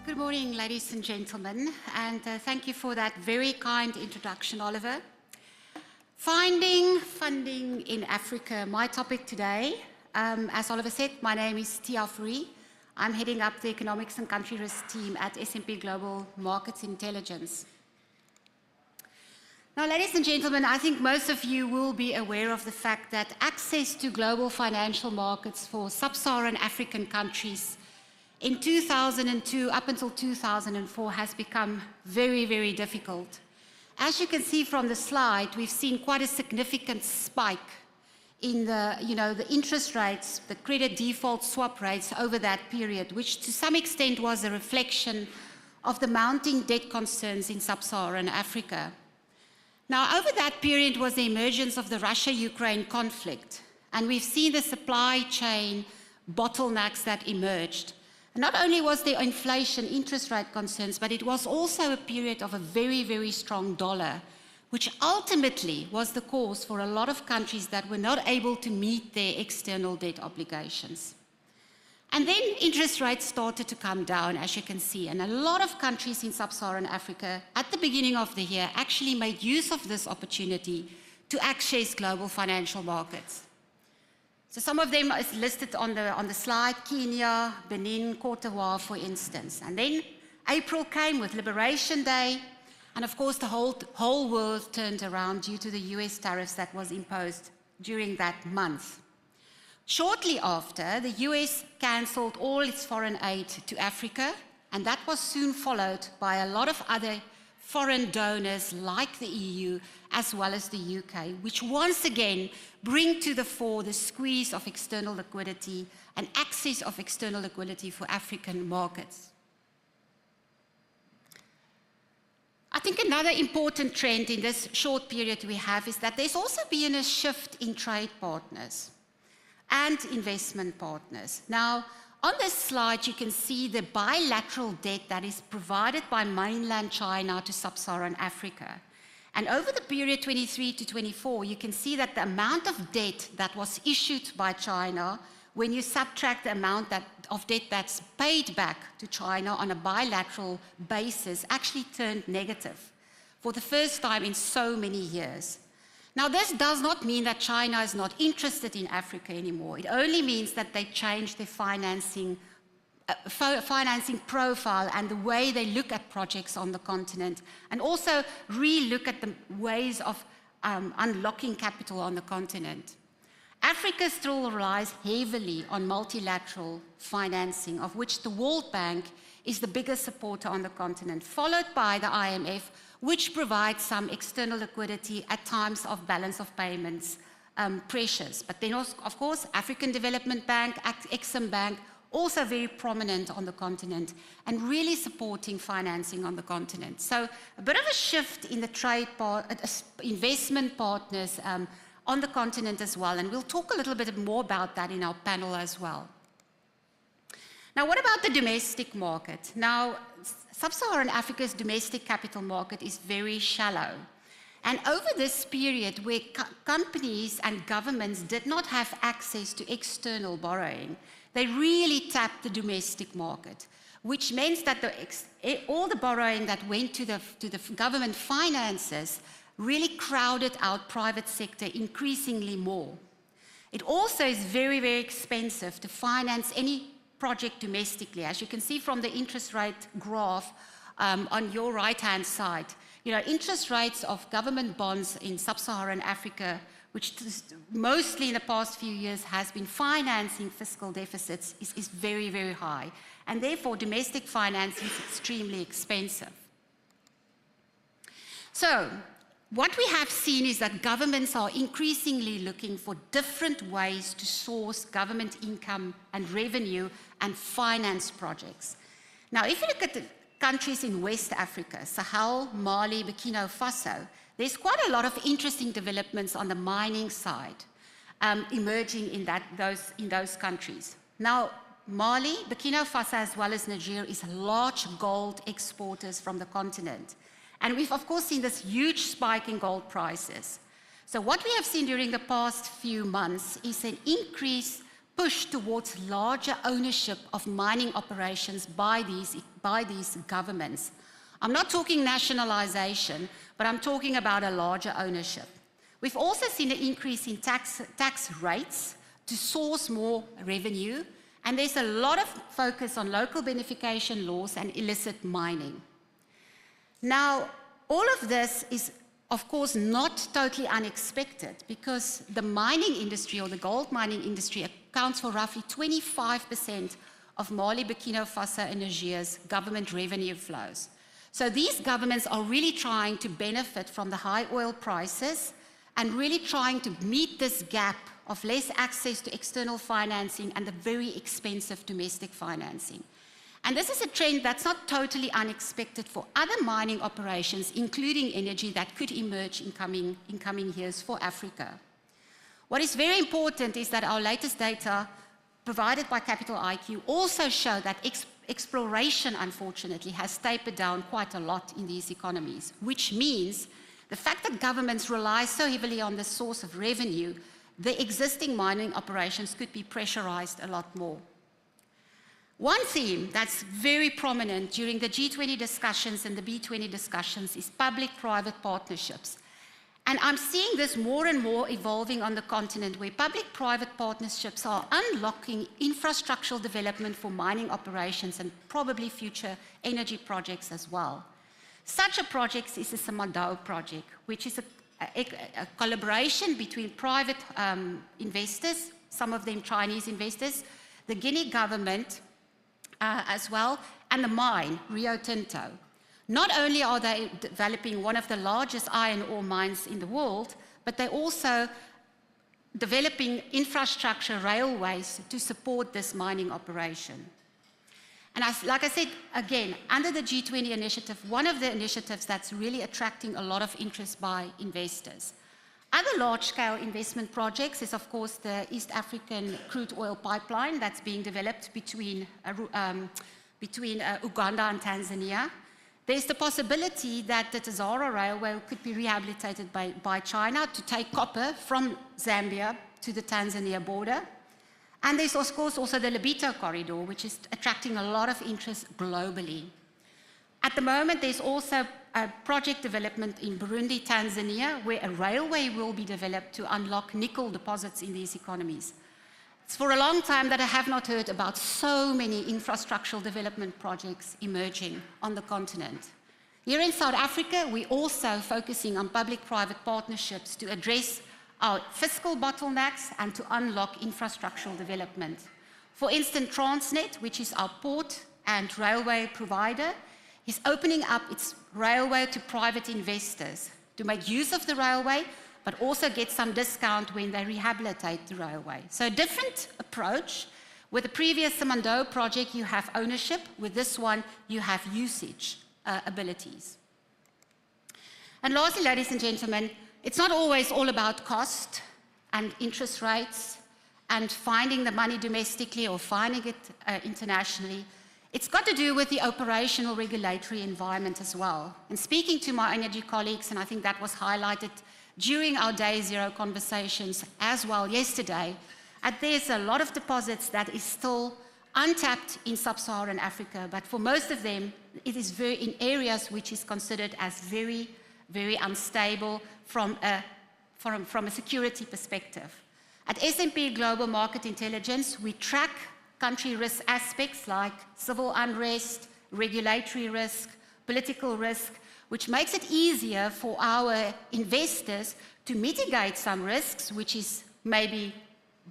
Good morning, ladies and gentlemen, and thank you for that very kind introduction, Oliver. Finding funding in Africa, my topic today. As Oliver said, my name is Thea Fourie. I'm heading up the Economics and Country Risk team at S&P Global Market Intelligence. Now, ladies and gentlemen, I think most of you will be aware of the fact that access to global financial markets for Sub-Saharan African countries in 2002 up until 2004 has become very, very difficult. As you can see from the slide, we've seen quite a significant spike in the interest rates, the credit default swap rates over that period, which to some extent was a reflection of the mounting debt concerns in Sub-Saharan Africa. Now, over that period was the emergence of the Russia-Ukraine conflict, and we've seen the supply chain bottlenecks that emerged. Not only was there inflation, interest rate concerns, but it was also a period of a very, very strong dollar, which ultimately was the cause for a lot of countries that were not able to meet their external debt obligations. And then interest rates started to come down, as you can see, and a lot of countries in Sub-Saharan Africa at the beginning of the year actually made use of this opportunity to access global financial markets. So some of them is listed on the slide: Kenya, Benin, Côte d'Ivoire, for instance. And then April came with Liberation Day, and of course the whole world turned around due to the US tariffs that was imposed during that month. Shortly after, the US cancelled all its foreign aid to Africa, and that was soon followed by a lot of other foreign donors like the EU as well as the UK, which once again bring to the fore the squeeze of external liquidity and access of external liquidity for African markets. I think another important trend in this short period we have is that there's also been a shift in trade partners and investment partners. Now, on this slide, you can see the bilateral debt that is provided by mainland China to Sub-Saharan Africa. And over the period 23 to 24, you can see that the amount of debt that was issued by China, when you subtract the amount of debt that's paid back to China on a bilateral basis, actually turned negative for the first time in so many years. Now, this does not mean that China is not interested in Africa anymore. It only means that they changed their financing profile and the way they look at projects on the continent, and also re-look at the ways of unlocking capital on the continent. Africa still relies heavily on multilateral financing, of which the World Bank is the biggest supporter on the continent, followed by the IMF, which provides some external liquidity at times of balance of payments pressures. But then, of course, African Development Bank, Exim Bank, also very prominent on the continent and really supporting financing on the continent. So a bit of a shift in the investment partners on the continent as well, and we'll talk a little bit more about that in our panel as well. Now, what about the domestic market? Now, Sub-Saharan Africa's domestic capital market is very shallow. And over this period where companies and governments did not have access to external borrowing, they really tapped the domestic market, which meant that all the borrowing that went to the government finances really crowded out private sector increasingly more. It also is very, very expensive to finance any project domestically. As you can see from the interest rate graph on your right-hand side, interest rates of government bonds in Sub-Saharan Africa, which mostly in the past few years has been financing fiscal deficits, is very, very high. And therefore, domestic financing is extremely expensive. So, what we have seen is that governments are increasingly looking for different ways to source government income and revenue and finance projects. Now, if you look at the countries in West Africa, Sahel, Mali, Burkina Faso, there's quite a lot of interesting developments on the mining side emerging in those countries. Now, Mali, Burkina Faso, as well as Niger, is large gold exporters from the continent. And we've, of course, seen this huge spike in gold prices. So what we have seen during the past few months is an increased push towards larger ownership of mining operations by these governments. I'm not talking nationalization, but I'm talking about a larger ownership. We've also seen an increase in tax rates to source more revenue, and there's a lot of focus on local beneficiation laws and illicit mining. Now, all of this is, of course, not totally unexpected, because the mining industry, or the gold mining industry, accounts for roughly 25% of Mali, Burkina Faso, and Niger's government revenue flows. So these governments are really trying to benefit from the high oil prices and really trying to meet this gap of less access to external financing and the very expensive domestic financing. And this is a trend that's not totally unexpected for other mining operations, including energy, that could emerge in coming years for Africa. What is very important is that our latest data provided by Capital IQ also show that exploration, unfortunately, has tapered down quite a lot in these economies, which means the fact that governments rely so heavily on this source of revenue, the existing mining operations could be pressurized a lot more. One theme that's very prominent during the G20 discussions and the B20 discussions is public-private partnerships. And I'm seeing this more and more evolving on the continent, where public-private partnerships are unlocking infrastructural development for mining operations and probably future energy projects as well. Such a project is the Simandou project, which is a collaboration between private investors, some of them Chinese investors, the Guinea government as well, and the mine, Rio Tinto. Not only are they developing one of the largest iron ore mines in the world, but they're also developing infrastructure, railways, to support this mining operation. And like I said, again, under the G20 initiative, one of the initiatives that's really attracting a lot of interest by investors. Other large-scale investment projects is, of course, the East African crude oil pipeline that's being developed between Uganda and Tanzania. There's the possibility that the Tazara Railway could be rehabilitated by China to take copper from Zambia to the Tanzania border. And there's, of course, also the Lobito Corridor, which is attracting a lot of interest globally. At the moment, there's also a project development in Burundi, Tanzania, where a railway will be developed to unlock nickel deposits in these economies. It's for a long time that I have not heard about so many infrastructural development projects emerging on the continent. Here in South Africa, we're also focusing on public-private partnerships to address our fiscal bottlenecks and to unlock infrastructural development. For instance, Transnet, which is our port and railway provider, is opening up its railway to private investors to make use of the railway, but also get some discount when they rehabilitate the railway. So a different approach. With the previous Simandou project, you have ownership. With this one, you have usage abilities. And lastly, ladies and gentlemen, it's not always all about cost and interest rates and finding the money domestically or finding it internationally. It's got to do with the operational regulatory environment as well. And speaking to my energy colleagues, and I think that was highlighted during our Day Zero conversations as well yesterday, there's a lot of deposits that is still untapped in Sub-Saharan Africa, but for most of them, it is in areas which is considered as very, very unstable from a security perspective. At S&P Global Market Intelligence, we track country risk aspects like civil unrest, regulatory risk, political risk, which makes it easier for our investors to mitigate some risks, which is maybe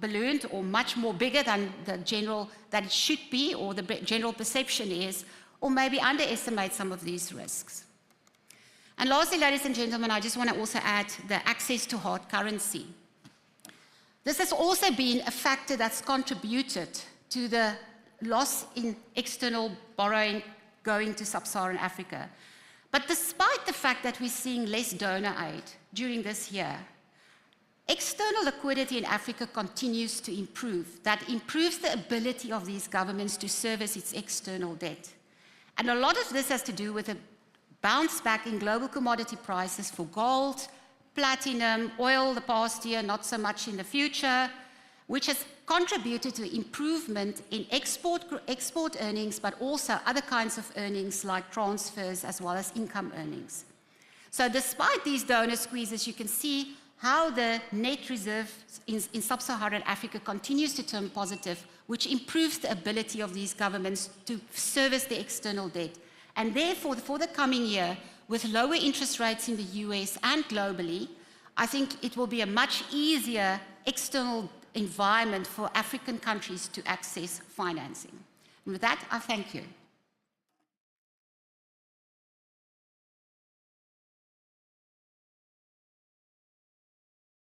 ballooned or much more bigger than the general that it should be, or the general perception is, or maybe underestimate some of these risks. And lastly, ladies and gentlemen, I just want to also add the access to hard currency. This has also been a factor that's contributed to the loss in external borrowing going to Sub-Saharan Africa. But despite the fact that we're seeing less donor aid during this year, external liquidity in Africa continues to improve. That improves the ability of these governments to service its external debt. And a lot of this has to do with a bounce back in global commodity prices for gold, platinum, oil the past year, not so much in the future, which has contributed to improvement in export earnings, but also other kinds of earnings like transfers as well as income earnings. So despite these donor squeezes, you can see how the net reserve in Sub-Saharan Africa continues to turn positive, which improves the ability of these governments to service the external debt. And therefore, for the coming year, with lower interest rates in the US and globally, I think it will be a much easier external environment for African countries to access financing. And with that, I thank you.